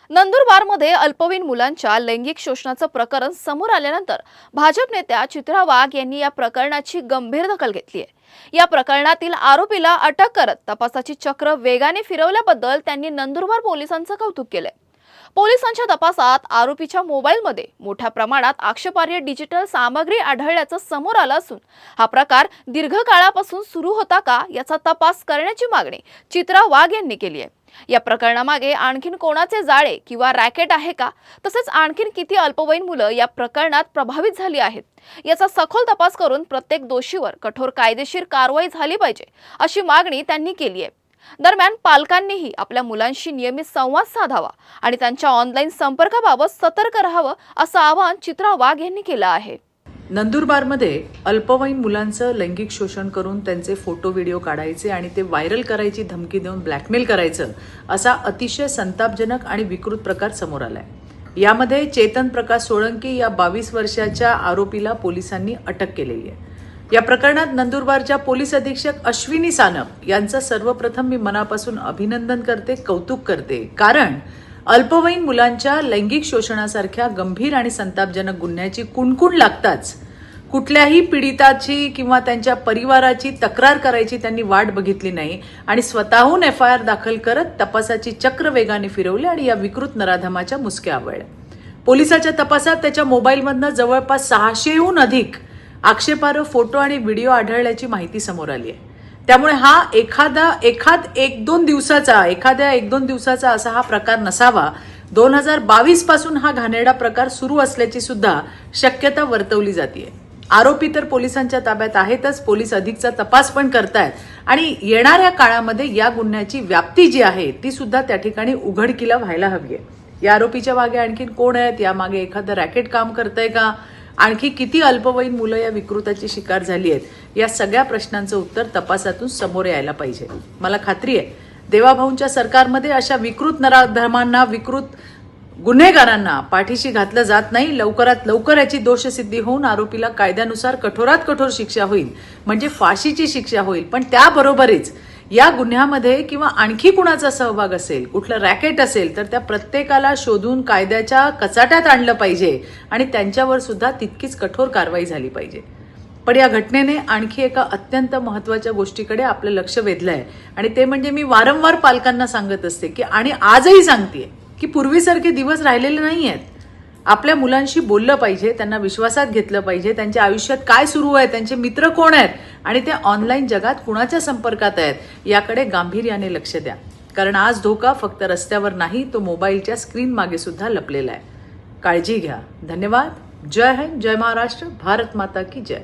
नंदुरबारमध्ये अल्पवयीन मुलांच्या लैंगिक शोषणाचं प्रकरण समोर आल्यानंतर भाजप नेत्या चित्रा वाघ यांनी या प्रकरणाची गंभीर दखल घेतली आहे। या प्रकरणातील आरोपीला अटक करत तपासाची चक्र वेगाने फिरवल्याबद्दल त्यांनी नंदुरबार पोलिसांचं कौतुक केलंय। पोलिसांच्या तपासात आरोपीच्या मोबाईलमध्ये मोठ्या प्रमाणात आक्षेपार्ह डिजिटल सामग्री आढळल्याचं समोर आलं असून हा प्रकार दीर्घकाळापासून सुरू होता का याचा तपास करण्याची मागणी चित्रा वाघ यांनी केली आहे। या प्रकरणामागे आणखीन कोणाचे जाळे किंवा रॅकेट आहे का, तसेच आणखीन किती अल्पवयीन मुलं या प्रकरणात प्रभावित झाली आहेत याचा सखोल तपास करून प्रत्येक दोषीवर कठोर कायदेशीर कारवाई झाली पाहिजे अशी मागणी त्यांनी केली आहे। दरम्यान पालकांनीही आपल्या मुलांशी नियमित संवाद साधावा आणि त्यांच्या ऑनलाईन संपर्काबाबत सतर्क राहावं असं आवाहन चित्रा वाघ यांनी केलं आहे। नंदुरबारमध्ये अल्पवयीन मुलांचं लैंगिक शोषण करून त्यांचे फोटो व्हिडिओ काढायचे आणि ते व्हायरल करायची धमकी देऊन ब्लॅकमेल करायचं असा अतिशय संतापजनक आणि विकृत प्रकार समोर आलाय। यामध्ये चेतन प्रकाश सोळंकी या 22 वर्षाच्या आरोपीला पोलिसांनी अटक केलेली आहे। या प्रकरणात नंदुरबारच्या पोलीस अधीक्षक अश्विनी सानप यांचं सर्वप्रथम मी मनापासून अभिनंदन करते, कौतुक करते, कारण अल्पवयीन मुलांच्या लैंगिक शोषणासारख्या गंभीर आणि संतापजनक गुन्ह्याची कुणकुण लागताच कुठल्याही पीडिताची किंवा त्यांच्या परिवाराची तक्रार करायची त्यांनी वाट बघितली नाही आणि स्वतःहून FIR दाखल करत तपासाची चक्र वेगाने फिरवली आणि या विकृत नराधमाच्या मुसक्या आवळल्या। पोलिसाच्या तपासात त्याच्या मोबाईलमधनं जवळपास 600हून अधिक आक्षेपार्ह फोटो आणि व्हिडिओ आढळल्याची माहिती समोर आली आहे। त्यामुळे हा एखाद्या एक दोन दिवसाचा असा हा प्रकार नसावा। 2022 पासून हा घाणेरडा प्रकार सुरू असल्याची सुद्धा शक्यता वर्तवली जाते। आरोपी तर पोलिसांच्या ताब्यात आहेतच, पोलीस अधिकचा तपास पण करतायत आणि येणाऱ्या काळामध्ये या गुन्ह्याची व्याप्ती जी आहे ती सुद्धा त्या ठिकाणी उघडकीला व्हायला हवी आहे। या आरोपीच्या मागे आणखीन कोण आहेत, यामागे एखादं रॅकेट काम करतंय का, आणखी किती अल्पवयीन मुलं या विकृताची शिकार झाली आहेत, या सगळ्या प्रश्नांचं उत्तर तपासातून समोर यायला पाहिजे। मला खात्री आहे देवाभाऊंच्या सरकारमध्ये अशा विकृत नराधमांना, विकृत गुन्हेगारांना पाठीशी घातलं जात नाही। लवकरात लवकर याची दोषसिद्धी होऊन आरोपीला कायद्यानुसार कठोरात कठोर शिक्षा होईल, म्हणजे फाशीची शिक्षा होईल। पण त्याबरोबरच या गुन्ह्यामध्ये किंवा आणखी कुणाचा सहभाग असेल, कुठलं रॅकेट असेल, तर त्या प्रत्येकाला शोधून कायद्याच्या कचाट्यात आणलं पाहिजे आणि त्यांच्यावर सुद्धा तितकीच कठोर कारवाई झाली पाहिजे। पण या घटनेने आणखी एका अत्यंत महत्त्वाच्या गोष्टीकडे आपलं लक्ष वेधलंय आणि ते म्हणजे मी वारंवार पालकांना सांगत असते की आणि आजही सांगतेय की पूर्वीसारखे दिवस राहिलेले नाही आहेत। आपल्या मुलांशी बोललं पाहिजे, त्यांना विश्वासात घेतलं पाहिजे, त्यांच्या आयुष्यात काय सुरू आहे, त्यांचे मित्र कोण आहेत आणि ते ऑनलाईन जगात कुणाच्या संपर्कात आहेत याकडे गांभीर्याने लक्ष द्या, कारण आज धोका फक्त रस्त्यावर नाही, तो मोबाईलच्या स्क्रीन मागे सुद्धा लपलेला आहे। काळजी घ्या। धन्यवाद। जय हिंद, जय महाराष्ट्र, भारत माता की जय।